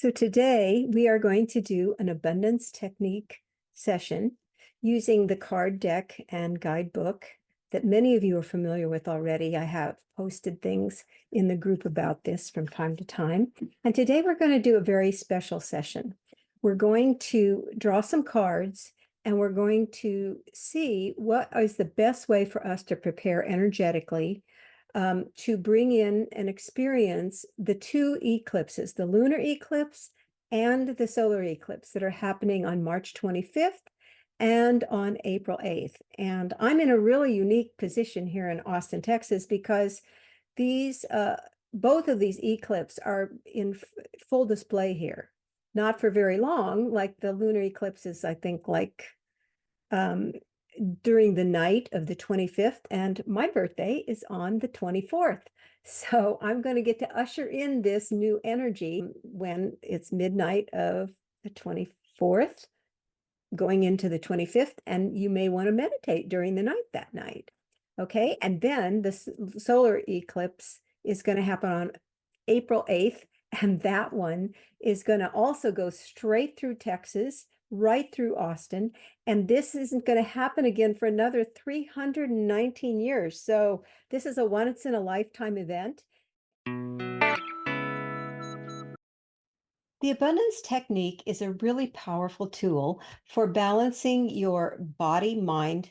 So today we are going to do an abundance technique session using the card deck and guidebook that many of you are familiar with already. I have posted things in the group about this from time to time. And today we're going to do a very special session. We're going to draw some cards and we're going to see what is the best way for us to prepare energetically to bring in and experience the two eclipses, the lunar eclipse and the solar eclipse that are happening on March 25th and on April 8th. And I'm in a really unique position here in Austin, Texas, because these both of these eclipses are in full display here. Not for very long, like the lunar eclipse is, I think, like during the night of the 25th, and my birthday is on the 24th. So I'm going to get to usher in this new energy when it's midnight of the 24th, going into the 25th, and you may want to meditate during the night that night. Okay, and then the solar eclipse is going to happen on April 8th, and that one is going to also go straight through Texas, right through Austin, and this isn't going to happen again for another 319 years. So this is a once in a lifetime event. The abundance technique is a really powerful tool for balancing your body, mind,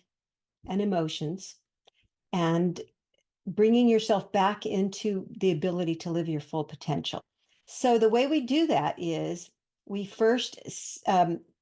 and emotions, and bringing yourself back into the ability to live your full potential. So the way we do that is we first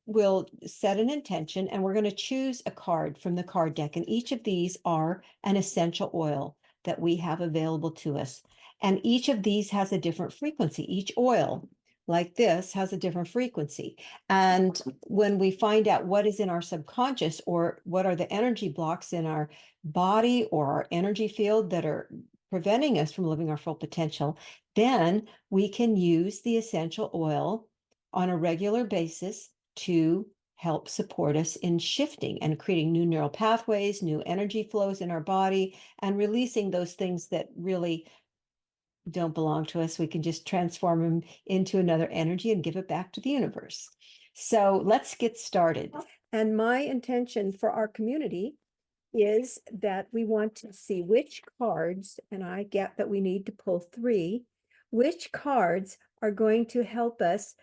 we'll set an intention, and we're going to choose a card from the card deck. And each of these are an essential oil that we have available to us. And each of these has a different frequency. Each oil, like this, has a different frequency. And when we find out what is in our subconscious, or what are the energy blocks in our body or our energy field that are preventing us from living our full potential, then we can use the essential oil on a regular basis to help support us in shifting and creating new neural pathways, new energy flows in our body, and releasing those things that really don't belong to us. We can just transform them into another energy and give it back to the universe. So let's get started. And my intention for our community is that we want to see which cards, and I get that we need to pull 3, which cards are going to help us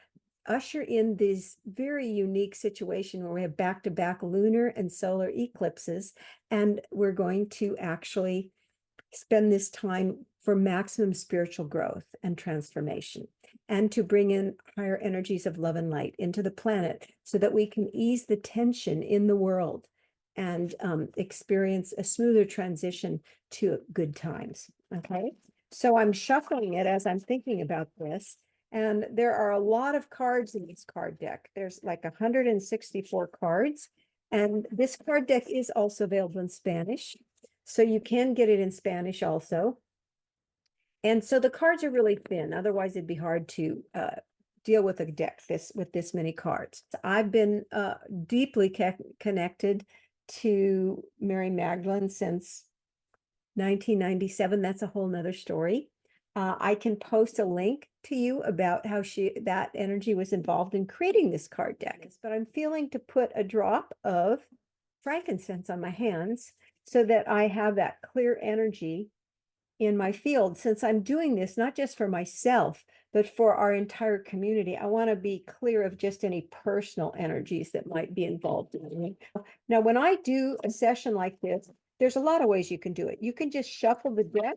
usher in this very unique situation where we have back-to-back lunar and solar eclipses, and we're going to actually spend this time for maximum spiritual growth and transformation, and to bring in higher energies of love and light into the planet so that we can ease the tension in the world and experience a smoother transition to good times. Okay, so I'm shuffling it as I'm thinking about this. And there are a lot of cards in this card deck. There's like 164 cards. And this card deck is also available in Spanish. So you can get it in Spanish also. And so the cards are really thin. Otherwise, it'd be hard to deal with a deck with this many cards. I've been deeply connected to Mary Magdalene since 1997. That's a whole nother story. I can post a link to you about how that energy was involved in creating this card deck. But I'm feeling to put a drop of frankincense on my hands so that I have that clear energy in my field. Since I'm doing this not just for myself, but for our entire community, I want to be clear of just any personal energies that might be involved in it. Now, when I do a session like this, there's a lot of ways you can do it. You can just shuffle the deck,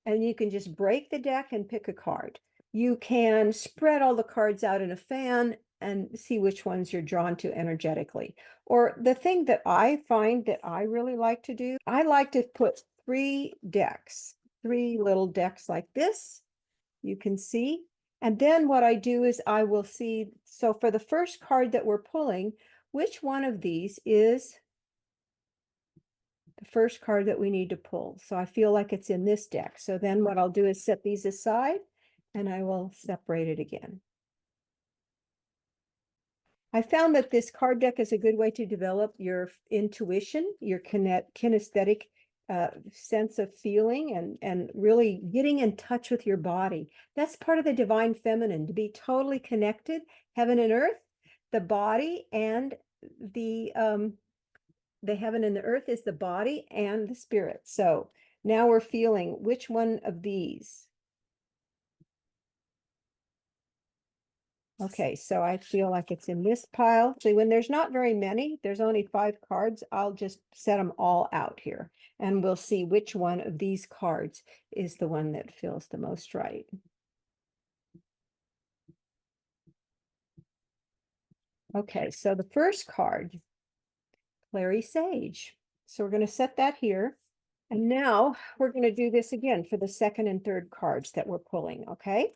and you can just break the deck and pick a card. You can spread all the cards out in a fan and see which ones you're drawn to energetically. Or the thing that I find that I really like to do, I like to put 3 decks, 3 little decks like this, you can see. And then what I do is I will see, so for the first card that we're pulling, which one of these is the first card that we need to pull. So I feel like it's in this deck. So then what I'll do is set these aside, and I will separate it again. I found that this card deck is a good way to develop your intuition, your kinesthetic sense of feeling and really getting in touch with your body. That's part of the divine feminine, to be totally connected, heaven and earth, the body and the heaven and the earth is the body and the spirit. So now we're feeling which one of these. Okay, so I feel like it's in this pile. See, when there's not very many, there's only 5 cards, I'll just set them all out here and we'll see which one of these cards is the one that feels the most right. Okay, so the first card, Clary Sage. So we're going to set that here. And now we're going to do this again for the second and third cards that we're pulling, okay?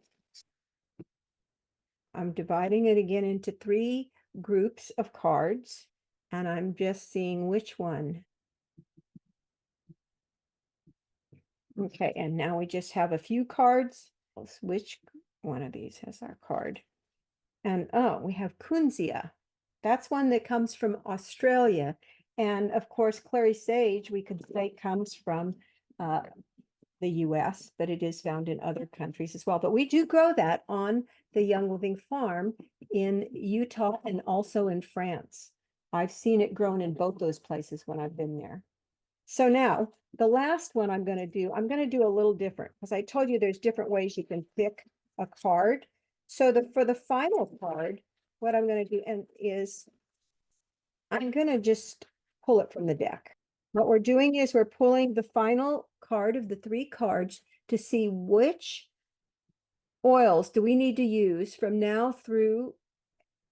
I'm dividing it again into 3 groups of cards, and I'm just seeing which one. Okay, and now we just have a few cards. Which one of these has our card? And oh, we have Kunzia. That's one that comes from Australia. And of course, Clary Sage, we could say comes from the US, but it is found in other countries as well. But we do grow that on the Young Living Farm in Utah and also in France. I've seen it grown in both those places when I've been there. So now the last one I'm going to do a little different because I told you there's different ways you can pick a card. So for the final card, what I'm going to do is I'm going to just pull it from the deck. What we're doing is we're pulling the final card of the 3 cards to see which oils do we need to use from now through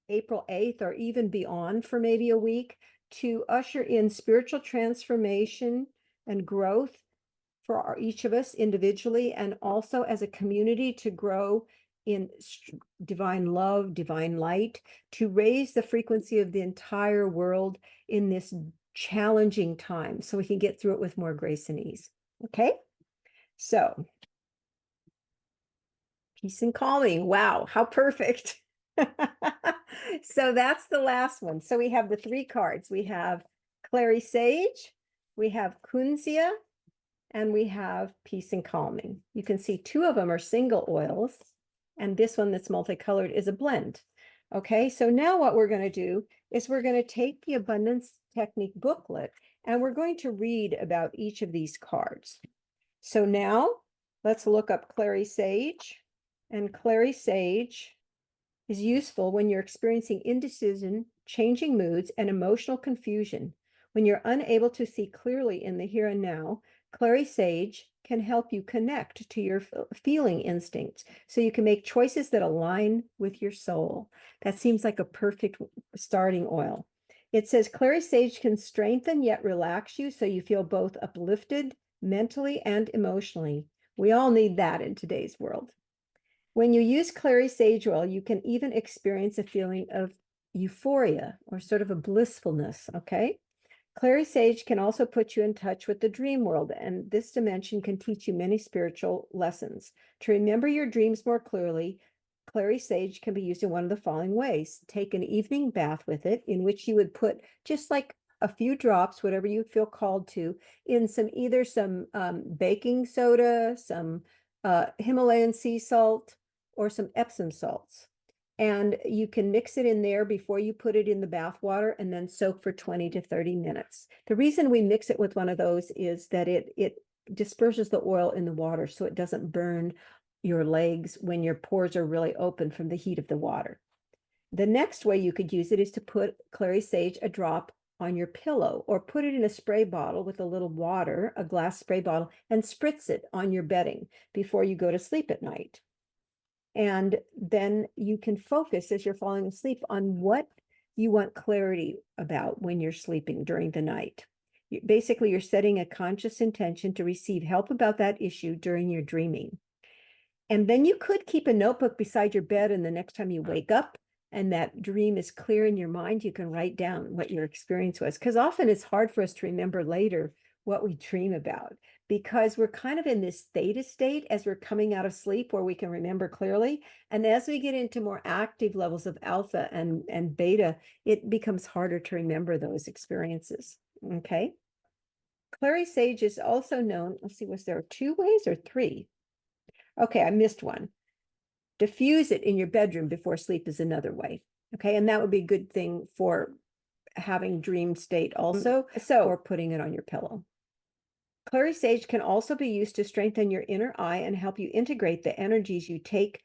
April 8th or even beyond for maybe a week to usher in spiritual transformation and growth for each of us individually and also as a community to grow in divine love, divine light, to raise the frequency of the entire world in this challenging time so we can get through it with more grace and ease. Okay, so peace and calming. Wow, how perfect. So that's the last one. So we have the 3 cards. We have Clary Sage, we have Kunzia, and we have peace and calming. You can see 2 of them are single oils, and this one that's multicolored is a blend. Okay, so now what we're going to do is we're going to take the Abundance Technique booklet and we're going to read about each of these cards. So now let's look up Clary Sage, and Clary Sage is useful when you're experiencing indecision, changing moods, and emotional confusion. When you're unable to see clearly in the here and now, Clary Sage can help you connect to your feeling instincts so you can make choices that align with your soul. That seems like a perfect starting oil. It says Clary Sage can strengthen yet relax you so you feel both uplifted mentally and emotionally. We all need that in today's world. When you use Clary Sage oil, you can even experience a feeling of euphoria or sort of a blissfulness, okay? Clary Sage can also put you in touch with the dream world, and this dimension can teach you many spiritual lessons. To remember your dreams more clearly, Clary Sage can be used in one of the following ways. Take an evening bath with it, in which you would put just like a few drops, whatever you feel called to, in either some baking soda, some Himalayan sea salt, or some Epsom salts. And you can mix it in there before you put it in the bath water and then soak for 20 to 30 minutes. The reason we mix it with one of those is that it disperses the oil in the water so it doesn't burn your legs when your pores are really open from the heat of the water. The next way you could use it is to put Clary Sage a drop on your pillow or put it in a spray bottle with a little water, a glass spray bottle, and spritz it on your bedding before you go to sleep at night. And then you can focus as you're falling asleep on what you want clarity about when you're sleeping during the night. Basically, you're setting a conscious intention to receive help about that issue during your dreaming. And then you could keep a notebook beside your bed, and the next time you wake up and that dream is clear in your mind, you can write down what your experience was. Because often it's hard for us to remember later what we dream about because we're kind of in this theta state as we're coming out of sleep where we can remember clearly. And as we get into more active levels of alpha and beta, it becomes harder to remember those experiences. Okay. Clary sage is also known, let's see, was there 2 ways or 3? Okay, I missed one. Diffuse it in your bedroom before sleep is another way. Okay, and that would be a good thing for having dream state also, or putting it on your pillow. Clary sage can also be used to strengthen your inner eye and help you integrate the energies you take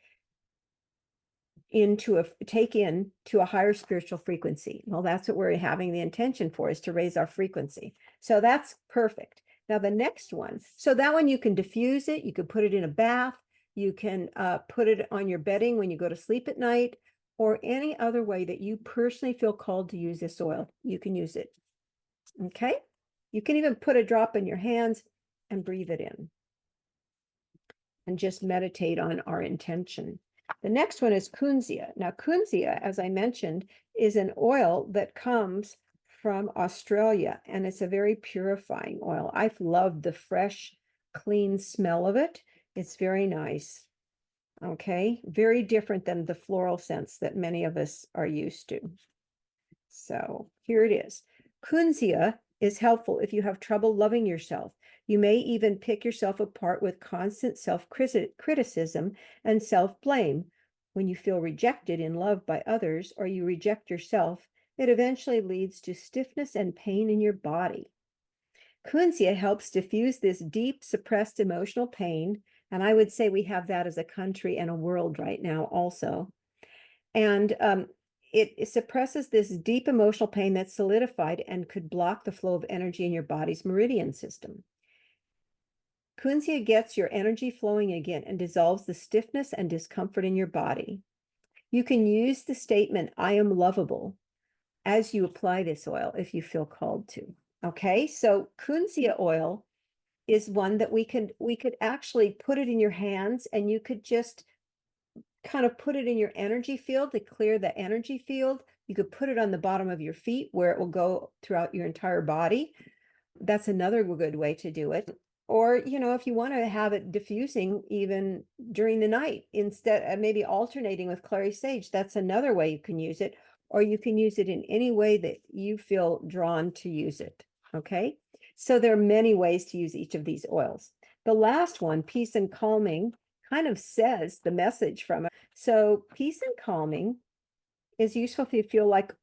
into a higher spiritual frequency. Well, that's what we're having the intention for, is to raise our frequency. So that's perfect. Now the next one, so that one you can diffuse it, you can put it in a bath, you can put it on your bedding when you go to sleep at night, or any other way that you personally feel called to use this oil, you can use it. Okay? You can even put a drop in your hands and breathe it in. And just meditate on our intention. The next one is Kunzia. Now, Kunzia, as I mentioned, is an oil that comes from Australia, and it's a very purifying oil. I've loved the fresh, clean smell of it. It's very nice. Okay, very different than the floral scents that many of us are used to. So here it is. Kunzia is helpful if you have trouble loving yourself. You may even pick yourself apart with constant self-criticism and self-blame. When you feel rejected in love by others, or you reject yourself, it eventually leads to stiffness and pain in your body. Kunzia helps diffuse this deep, suppressed emotional pain, and I would say we have that as a country and a world right now also. And it suppresses this deep emotional pain that's solidified and could block the flow of energy in your body's meridian system. Kunzia gets your energy flowing again and dissolves the stiffness and discomfort in your body. You can use the statement, I am lovable, as you apply this oil if you feel called to. Okay, so Kunzia oil is one that we could actually put it in your hands, and you could just kind of put it in your energy field to clear the energy field. You could put it on the bottom of your feet where it will go throughout your entire body. That's another good way to do it. Or, if you want to have it diffusing even during the night, instead of maybe alternating with clary sage, that's another way you can use it. Or you can use it in any way that you feel drawn to use it. Okay. So there are many ways to use each of these oils. The last one, peace and calming, kind of says the message from it. So peace and calming is useful if you feel like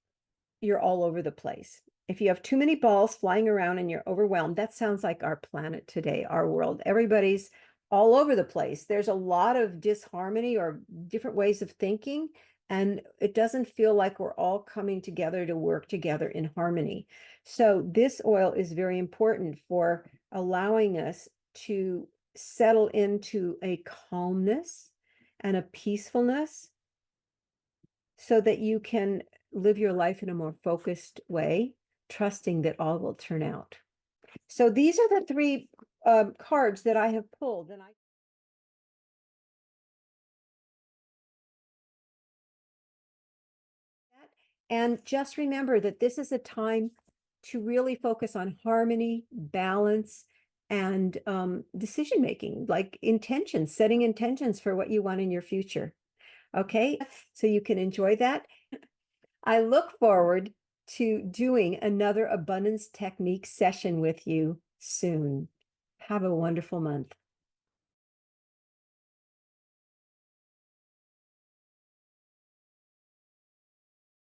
you're all over the place. If you have too many balls flying around and you're overwhelmed, that sounds like our planet today, our world. Everybody's all over the place. There's a lot of disharmony or different ways of thinking, and it doesn't feel like we're all coming together to work together in harmony. So this oil is very important for allowing us to settle into a calmness and a peacefulness so that you can live your life in a more focused way, trusting that all will turn out. So these are the 3 cards that I have pulled, and just remember that this is a time to really focus on harmony, balance, and decision making, like intentions, setting intentions for what you want in your future. Okay, so you can enjoy that. I look forward to doing another abundance technique session with you soon. Have a wonderful month.